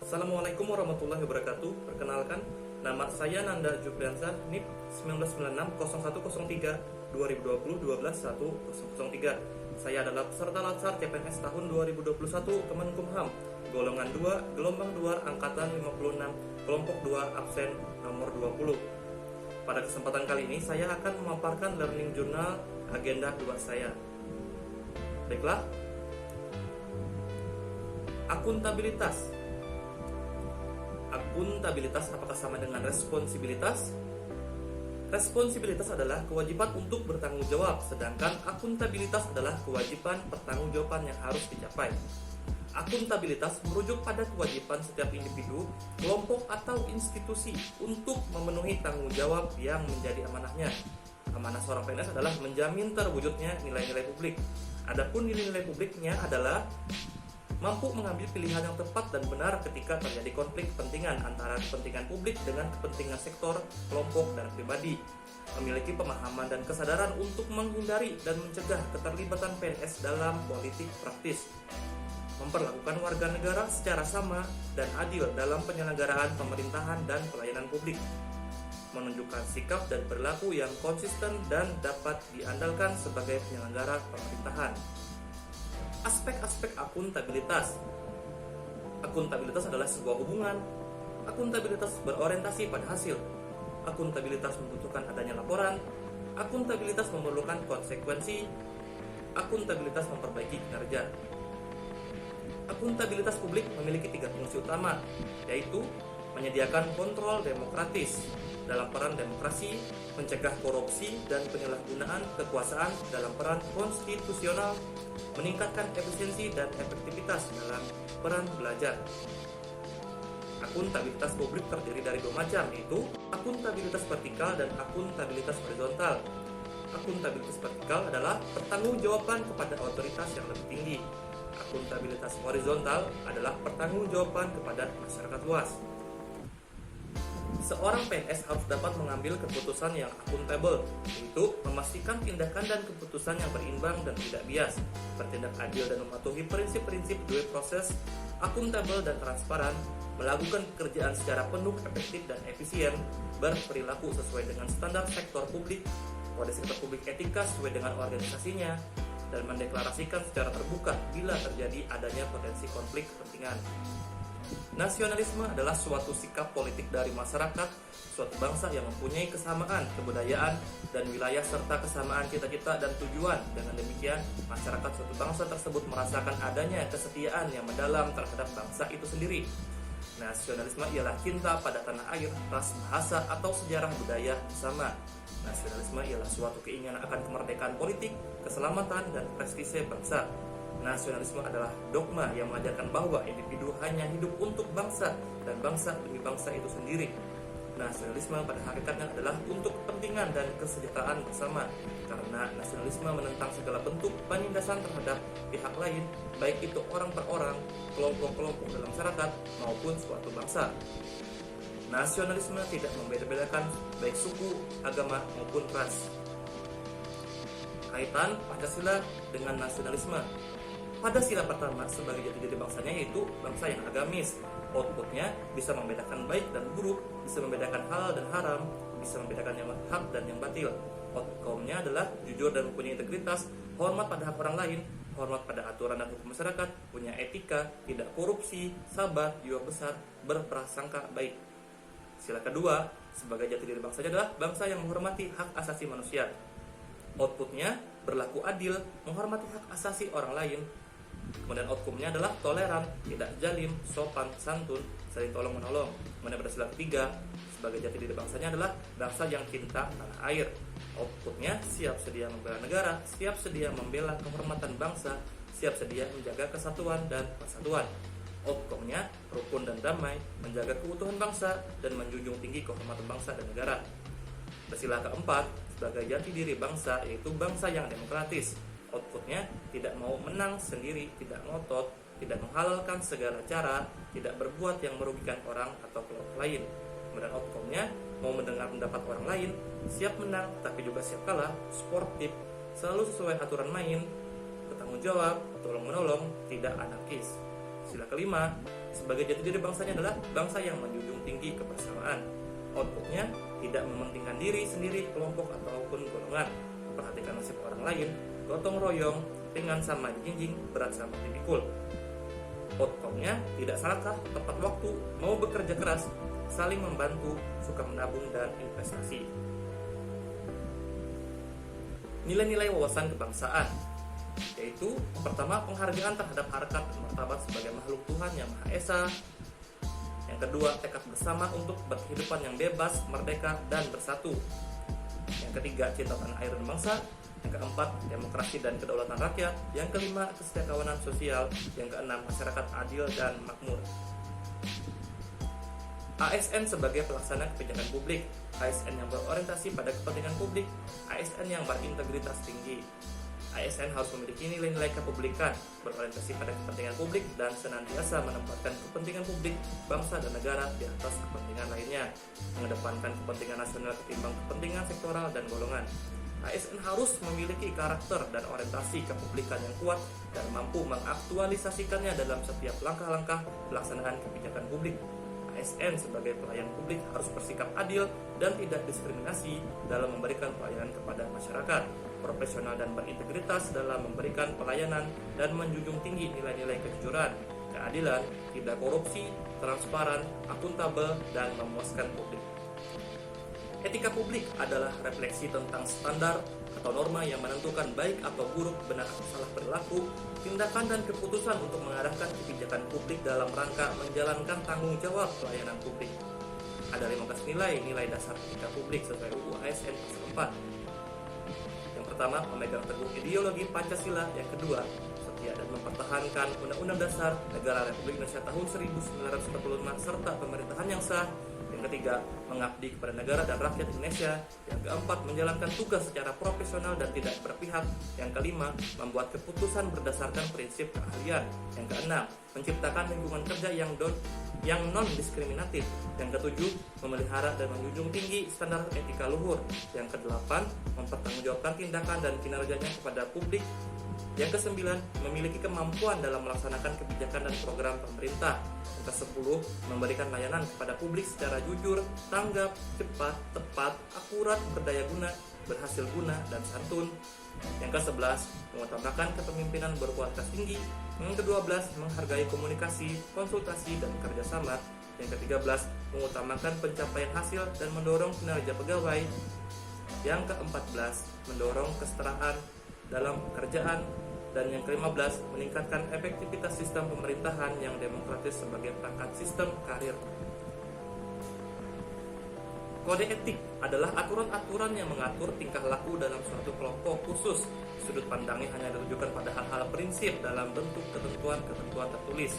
Assalamualaikum warahmatullahi wabarakatuh. Perkenalkan, nama saya Nanda Jupriansyah, NIP 1996 0103 2020 12103. Saya adalah peserta Latsar CPNS tahun 2021 Kemenkumham, golongan 2, gelombang 2, angkatan 56, kelompok 2, absen nomor 20. Pada kesempatan kali ini saya akan memaparkan learning journal agenda 2 saya. Baiklah, akuntabilitas. Akuntabilitas apakah sama dengan responsibilitas? Responsibilitas adalah kewajiban untuk bertanggung jawab, sedangkan akuntabilitas adalah kewajiban pertanggungjawaban yang harus dicapai. Akuntabilitas merujuk pada kewajiban setiap individu, kelompok, atau institusi untuk memenuhi tanggung jawab yang menjadi amanahnya. Amanah seorang PNS adalah menjamin terwujudnya nilai-nilai publik. Adapun nilai-nilai publiknya adalah mampu mengambil pilihan yang tepat dan benar ketika terjadi konflik kepentingan antara kepentingan publik dengan kepentingan sektor, kelompok, dan pribadi. Memiliki pemahaman dan kesadaran untuk menghindari dan mencegah keterlibatan PNS dalam politik praktis. Memperlakukan warga negara secara sama dan adil dalam penyelenggaraan pemerintahan dan pelayanan publik. Menunjukkan sikap dan perilaku yang konsisten dan dapat diandalkan sebagai penyelenggara pemerintahan. Aspek-aspek akuntabilitas. Akuntabilitas adalah sebuah hubungan. Akuntabilitas berorientasi pada hasil. Akuntabilitas membutuhkan adanya laporan. Akuntabilitas memerlukan konsekuensi. Akuntabilitas memperbaiki kinerja. Akuntabilitas publik memiliki 3 fungsi utama, yaitu menyediakan kontrol demokratis dalam peran demokrasi, mencegah korupsi dan penyalahgunaan kekuasaan dalam peran konstitusional, meningkatkan efisiensi dan efektivitas dalam peran belajar. Akuntabilitas publik terdiri dari 2 macam, yaitu akuntabilitas vertikal dan akuntabilitas horizontal. Akuntabilitas vertikal adalah pertanggungjawaban kepada otoritas yang lebih tinggi. Akuntabilitas horizontal adalah pertanggungjawaban kepada masyarakat luas. Seorang PNS harus dapat mengambil keputusan yang akuntabel, yaitu memastikan tindakan dan keputusan yang berimbang dan tidak bias, bertindak adil dan mematuhi prinsip-prinsip due process, akuntabel dan transparan, melakukan pekerjaan secara penuh, efektif dan efisien, berperilaku sesuai dengan standar sektor publik, kode sektor publik etika sesuai dengan organisasinya, dan mendeklarasikan secara terbuka bila terjadi adanya potensi konflik kepentingan. Nasionalisme adalah suatu sikap politik dari masyarakat, suatu bangsa yang mempunyai kesamaan kebudayaan dan wilayah serta kesamaan cita-cita dan tujuan. Dengan demikian, masyarakat suatu bangsa tersebut merasakan adanya kesetiaan yang mendalam terhadap bangsa itu sendiri. Nasionalisme ialah cinta pada tanah air, ras, bahasa, atau sejarah budaya bersama. Nasionalisme ialah suatu keinginan akan kemerdekaan politik, keselamatan, dan prestise bangsa. Nasionalisme adalah dogma yang mengajarkan bahwa individu hanya hidup untuk bangsa dan bangsa demi bangsa itu sendiri. Nasionalisme pada hakikatnya adalah untuk kepentingan dan kesejahteraan bersama, karena nasionalisme menentang segala bentuk penindasan terhadap pihak lain, baik itu orang per orang, kelompok-kelompok dalam masyarakat, maupun suatu bangsa. Nasionalisme tidak membeda-bedakan baik suku, agama, maupun ras. Kaitan Pancasila dengan nasionalisme. Pada sila pertama sebagai jati diri bangsanya yaitu bangsa yang agamis. Outputnya bisa membedakan baik dan buruk, bisa membedakan halal dan haram, bisa membedakan yang hak dan yang batil. Outcome-nya adalah jujur dan mempunyai integritas, hormat pada hak orang lain, hormat pada aturan dan hukum masyarakat, punya etika, tidak korupsi, sabar, jiwa besar, berprasangka baik. Sila kedua sebagai jati diri bangsanya adalah bangsa yang menghormati hak asasi manusia. Outputnya berlaku adil, menghormati hak asasi orang lain. Kemudian outcome-nya adalah toleran, tidak jalim, sopan, santun, saling tolong menolong. Kemudian pada sila ketiga sebagai jati diri bangsanya adalah bangsa yang cinta tanah air. Outputnya siap sedia membela negara, siap sedia membela kehormatan bangsa, siap sedia menjaga kesatuan dan persatuan. Outcome-nya rukun dan damai, menjaga keutuhan bangsa dan menjunjung tinggi kehormatan bangsa dan negara. Sila keempat sebagai jati diri bangsa yaitu bangsa yang demokratis. Outputnya tidak mau menang sendiri, tidak ngotot, tidak menghalalkan segala cara, tidak berbuat yang merugikan orang atau kelompok lain. Kemudian outcome-nya mau mendengar pendapat orang lain, siap menang tapi juga siap kalah, sportif, selalu sesuai aturan main, bertanggung jawab, tolong menolong, tidak anarkis. Sila kelima sebagai jati diri bangsanya adalah bangsa yang menjunjung tinggi kebersamaan. Outputnya tidak mementingkan diri sendiri, kelompok ataupun golongan, memperhatikan nasib orang lain, gotong royong, ringan sama dijinjing, berat sama dipikul. Outcome-nya tidak sarakah, tepat waktu, mau bekerja keras, saling membantu, suka menabung dan investasi. Nilai-nilai wawasan kebangsaan, yaitu pertama, penghargaan terhadap harkat dan martabat sebagai makhluk Tuhan yang Maha Esa. Yang kedua, tekad bersama untuk berkehidupan yang bebas, merdeka, dan bersatu. Yang ketiga, cinta tanah air dan bangsa. Yang keempat, demokrasi dan kedaulatan rakyat. Yang kelima, kesetiakawanan sosial. Yang keenam, masyarakat adil dan makmur. ASN sebagai pelaksana kebijakan publik, ASN yang berorientasi pada kepentingan publik, ASN yang berintegritas tinggi. ASN harus memiliki nilai-nilai kepublikan, berorientasi pada kepentingan publik, dan senantiasa menempatkan kepentingan publik, bangsa, dan negara di atas kepentingan lainnya, mengedepankan kepentingan nasional ketimbang kepentingan sektoral dan golongan. ASN harus memiliki karakter dan orientasi kepublikan yang kuat dan mampu mengaktualisasikannya dalam setiap langkah-langkah pelaksanaan kebijakan publik. ASN sebagai pelayan publik harus bersikap adil dan tidak diskriminasi dalam memberikan pelayanan kepada masyarakat, profesional dan berintegritas dalam memberikan pelayanan, dan menjunjung tinggi nilai-nilai kejujuran, keadilan, tidak korupsi, transparan, akuntabel, dan memuaskan publik. Etika publik adalah refleksi tentang standar atau norma yang menentukan baik atau buruk, benar atau salah perilaku, tindakan dan keputusan untuk mengarahkan kebijakan publik dalam rangka menjalankan tanggung jawab pelayanan publik. Ada 15 nilai dasar etika publik sesuai UU ASN pasal 4. Yang pertama, memegang teguh ideologi Pancasila. Yang kedua, setia dan mempertahankan Undang-Undang Dasar Negara Republik Indonesia tahun 1945 serta pemerintahan yang sah. Yang ketiga, mengabdi kepada negara dan rakyat Indonesia. Yang keempat, menjalankan tugas secara profesional dan tidak berpihak. Yang kelima, membuat keputusan berdasarkan prinsip keahlian. Yang keenam, menciptakan lingkungan kerja yang non-diskriminatif. Yang ketujuh, memelihara dan menjunjung tinggi standar etika luhur. Yang kedelapan, mempertanggungjawabkan tindakan dan kinerjanya kepada publik. Yang kesembilan, memiliki kemampuan dalam melaksanakan kebijakan dan program pemerintah. Yang kesepuluh, memberikan layanan kepada publik secara jujur, tanggap, cepat, tepat, akurat, berdaya guna, berhasil guna, dan santun. Yang ke-11, mengutamakan kepemimpinan berkualitas tinggi. Yang ke-12, menghargai komunikasi, konsultasi, dan kerjasama. Yang ke-13, mengutamakan pencapaian hasil dan mendorong kinerja pegawai. Yang ke-14, mendorong kesetaraan dalam pekerjaan. Dan yang ke-15, meningkatkan efektivitas sistem pemerintahan yang demokratis sebagai perangkat sistem karir. Kode etik adalah aturan-aturan yang mengatur tingkah laku dalam suatu kelompok khusus. Sudut pandangnya hanya ditujukan pada hal-hal prinsip dalam bentuk ketentuan-ketentuan tertulis.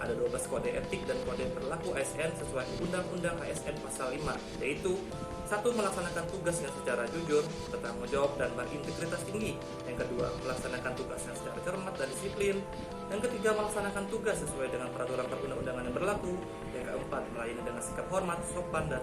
Ada 12 kode etik dan kode perilaku ASN sesuai Undang-Undang ASN pasal 5, yaitu 1. Melaksanakan tugasnya secara jujur, bertanggung jawab, dan berintegritas tinggi. Yang kedua, melaksanakan tugasnya secara cermat dan disiplin. Yang ketiga, melaksanakan tugas sesuai dengan peraturan perundang-undangan yang berlaku. Yang keempat, melayani dengan sikap hormat, sopan, dan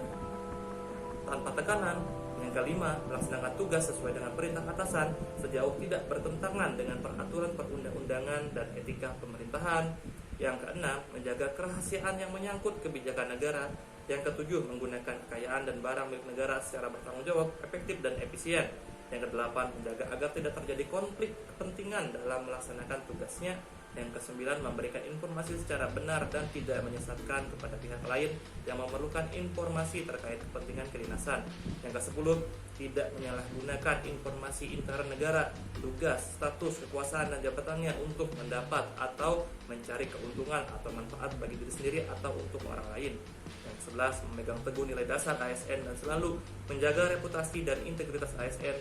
tanpa tekanan. Yang kelima, melaksanakan tugas sesuai dengan perintah atasan sejauh tidak bertentangan dengan peraturan perundang-undangan dan etika pemerintahan. Yang keenam, menjaga kerahasiaan yang menyangkut kebijakan negara. Yang ketujuh, menggunakan kekayaan dan barang milik negara secara bertanggung jawab, efektif, dan efisien. Yang kedelapan, menjaga agar tidak terjadi konflik kepentingan dalam melaksanakan tugasnya. Yang kesembilan, memberikan informasi secara benar dan tidak menyesatkan kepada pihak lain yang memerlukan informasi terkait kepentingan kedinasan. Yang kesepuluh, tidak menyalahgunakan informasi intern negara, tugas, status, kekuasaan, dan jabatannya untuk mendapat atau mencari keuntungan atau manfaat bagi diri sendiri atau untuk orang lain. Yang ke-11, memegang teguh nilai dasar ASN dan selalu menjaga reputasi dan integritas ASN.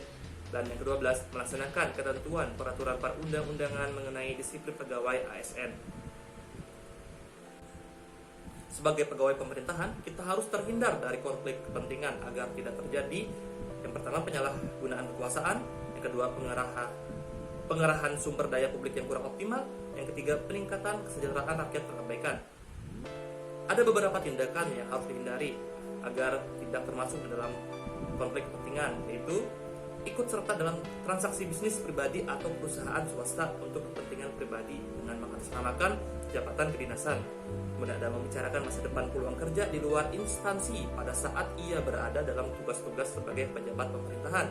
Dan yang ke-12, melaksanakan ketentuan peraturan perundang-undangan mengenai disiplin pegawai ASN. Sebagai pegawai pemerintahan, kita harus terhindar dari konflik kepentingan agar tidak terjadi. Yang pertama, penyalahgunaan kekuasaan. Yang kedua, pengerahan sumber daya publik yang kurang optimal. Yang ketiga, peningkatan kesejahteraan rakyat terabaikan. Ada beberapa tindakan yang harus dihindari agar tidak termasuk ke dalam konflik kepentingan, yaitu ikut serta dalam transaksi bisnis pribadi atau perusahaan swasta untuk kepentingan pribadi dengan mengatasnamakan jabatan kedinasan. Kemudian ada membicarakan masa depan peluang kerja di luar instansi pada saat ia berada dalam tugas-tugas sebagai pejabat pemerintahan.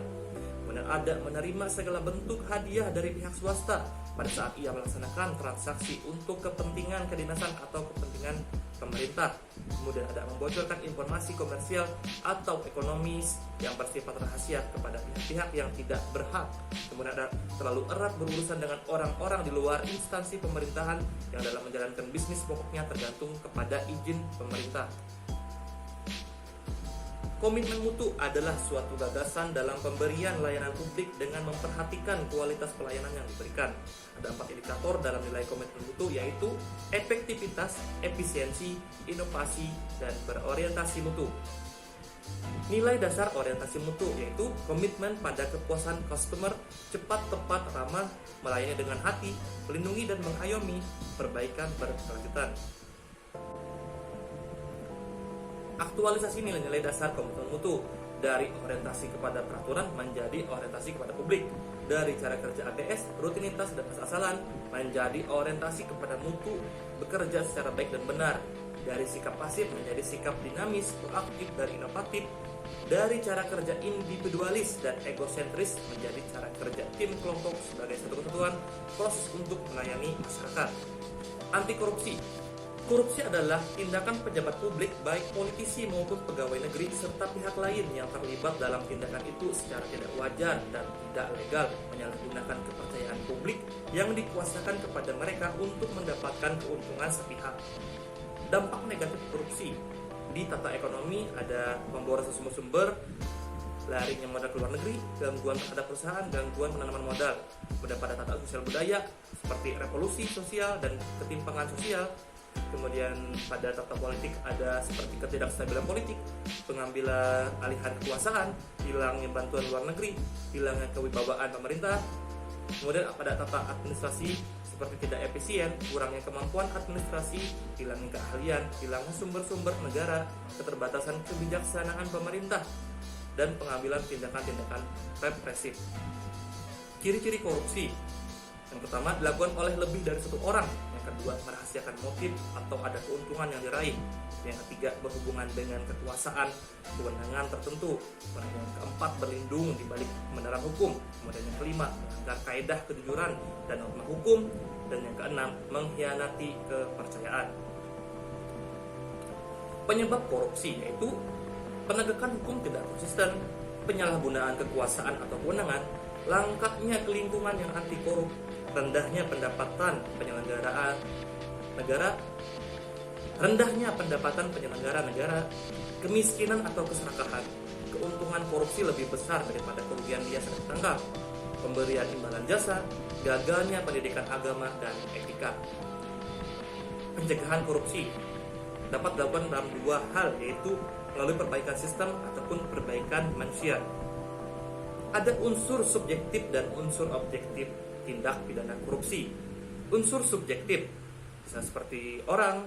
Kemudian ada menerima segala bentuk hadiah dari pihak swasta pada saat ia melaksanakan transaksi untuk kepentingan kedinasan atau kepentingan pemerintah. Kemudian ada membocorkan informasi komersial atau ekonomis yang bersifat rahasia kepada pihak-pihak yang tidak berhak. Kemudian ada terlalu erat berurusan dengan orang-orang di luar instansi pemerintahan yang dalam menjalankan bisnis pokoknya tergantung kepada izin pemerintah. Komitmen mutu adalah suatu gagasan dalam pemberian layanan publik dengan memperhatikan kualitas pelayanan yang diberikan. Ada 4 indikator dalam nilai komitmen mutu, yaitu efektivitas, efisiensi, inovasi, dan berorientasi mutu. Nilai dasar orientasi mutu yaitu komitmen pada kepuasan customer, cepat, tepat, ramah, melayani dengan hati, melindungi dan mengayomi, perbaikan berkelanjutan. Aktualisasi nilai-nilai dasar komitmen mutu dari orientasi kepada peraturan menjadi orientasi kepada publik, dari cara kerja ABS, rutinitas dan asal-asalan menjadi orientasi kepada mutu, bekerja secara baik dan benar, dari sikap pasif menjadi sikap dinamis, proaktif dan inovatif, dari cara kerja individualis dan egosentris menjadi cara kerja tim kelompok sebagai satu kesatuan proses untuk melayani masyarakat. Anti korupsi. Korupsi adalah tindakan pejabat publik, baik politisi maupun pegawai negeri serta pihak lain yang terlibat dalam tindakan itu secara tidak wajar dan tidak legal, menyalahgunakan kepercayaan publik yang dikuasakan kepada mereka untuk mendapatkan keuntungan sepihak. Dampak negatif korupsi. Di tata ekonomi ada pemborosan sumber-sumber, larinya modal ke luar negeri, gangguan terhadap perusahaan, gangguan penanaman modal. Kemudian pada tata sosial budaya seperti revolusi sosial dan ketimpangan sosial. Kemudian pada tata politik ada seperti ketidakstabilan politik, pengambilan alihan kekuasaan, hilangnya bantuan luar negeri, hilangnya kewibawaan pemerintah. Kemudian pada tata administrasi seperti tidak efisien, kurangnya kemampuan administrasi, hilangnya keahlian, hilangnya sumber-sumber negara, keterbatasan kebijaksanaan pemerintah, dan pengambilan tindakan-tindakan represif. Ciri-ciri korupsi. Yang pertama, dilakukan oleh lebih dari satu orang. Yang kedua, merahasiakan motif atau ada keuntungan yang diraih. Yang ketiga, berhubungan dengan kekuasaan, kewenangan tertentu. Kemudian yang keempat, berlindung di balik kebenaran hukum. Kemudian yang kelima, melanggar kaedah kejujuran dan norma hukum. Dan yang keenam, mengkhianati kepercayaan. Penyebab korupsi yaitu penegakan hukum tidak konsisten, penyalahgunaan kekuasaan atau kewenangan, langkahnya kelingkungan yang anti korup, rendahnya pendapatan penyelenggara negara, kemiskinan atau keserakahan, keuntungan korupsi lebih besar daripada kerugian dia saat ditangkap, pemberian imbalan jasa, gagalnya pendidikan agama dan etika. Pencegahan korupsi dapat dilakukan dalam 2 hal, yaitu melalui perbaikan sistem ataupun perbaikan manusia. Ada unsur subjektif dan unsur objektif tindak pidana korupsi. Unsur subjektif bisa seperti orang,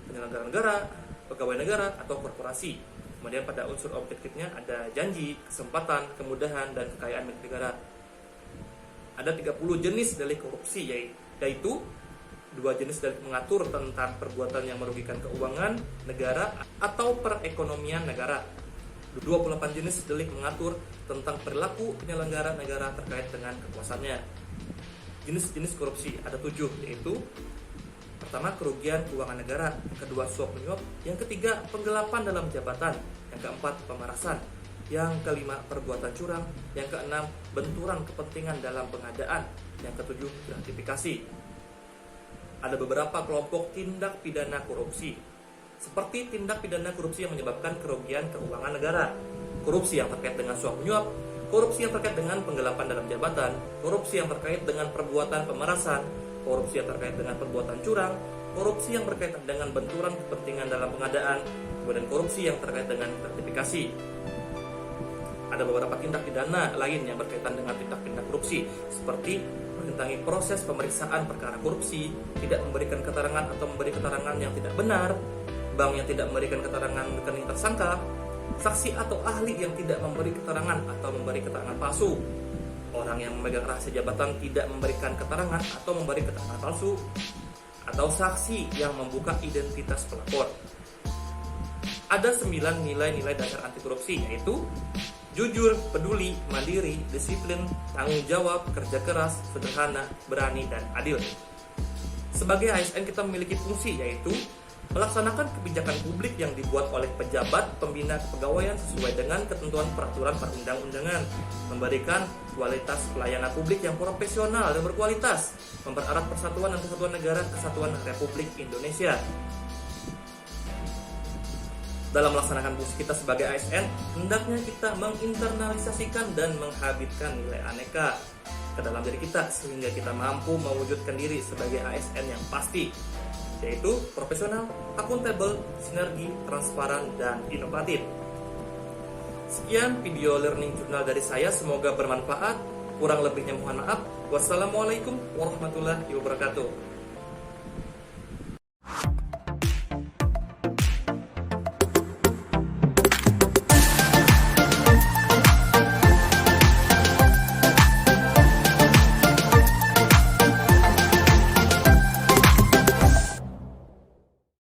penyelenggara negara, pegawai negara, atau korporasi. Kemudian pada unsur objektifnya ada janji, kesempatan, kemudahan, dan kekayaan milik negara. Ada 30 jenis delik korupsi, yaitu 2 jenis delik mengatur tentang perbuatan yang merugikan keuangan negara atau perekonomian negara. 28 jenis delik mengatur tentang perilaku penyelenggara negara terkait dengan kekuasaannya. Jenis-jenis korupsi ada 7, yaitu pertama, kerugian keuangan negara, yang kedua, suap menyuap, yang ketiga, penggelapan dalam jabatan, yang keempat, pemerasan, yang kelima, perbuatan curang, yang keenam, benturan kepentingan dalam pengadaan, yang ketujuh, gratifikasi. Ada beberapa kelompok tindak pidana korupsi, seperti tindak pidana korupsi yang menyebabkan kerugian keuangan negara, korupsi yang terkait dengan suap menyuap, korupsi yang terkait dengan penggelapan dalam jabatan, korupsi yang terkait dengan perbuatan pemerasan, korupsi yang terkait dengan perbuatan curang, korupsi yang berkaitan dengan benturan kepentingan dalam pengadaan, kemudian korupsi yang terkait dengan gratifikasi. Ada beberapa tindak pidana lain yang berkaitan dengan tindak pidana korupsi, seperti merintangi proses pemeriksaan perkara korupsi, tidak memberikan keterangan atau memberi keterangan yang tidak benar, bank yang tidak memberikan keterangan rekening tersangka, saksi atau ahli yang tidak memberi keterangan atau memberi keterangan palsu, orang yang memegang rahasia jabatan tidak memberikan keterangan atau memberi keterangan palsu. atau saksi yang membuka identitas pelapor. Ada 9 nilai-nilai dasar anti korupsi, yaitu jujur, peduli, mandiri, disiplin, tanggung jawab, kerja keras, sederhana, berani, dan adil. Sebagai ASN kita memiliki fungsi, yaitu melaksanakan kebijakan publik yang dibuat oleh pejabat pembina kepegawaian sesuai dengan ketentuan peraturan perundang-undangan, memberikan kualitas pelayanan publik yang profesional dan berkualitas, mempererat persatuan dan kesatuan negara kesatuan Republik Indonesia. Dalam melaksanakan fungsi kita sebagai ASN, hendaknya kita menginternalisasikan dan menghabitkan nilai aneka ke dalam diri kita sehingga kita mampu mewujudkan diri sebagai ASN yang pasti, yaitu profesional, akuntabel, sinergi, transparan, dan inovatif. Sekian video learning jurnal dari saya, semoga bermanfaat. Kurang lebihnya mohon maaf. Wassalamualaikum warahmatullahi wabarakatuh.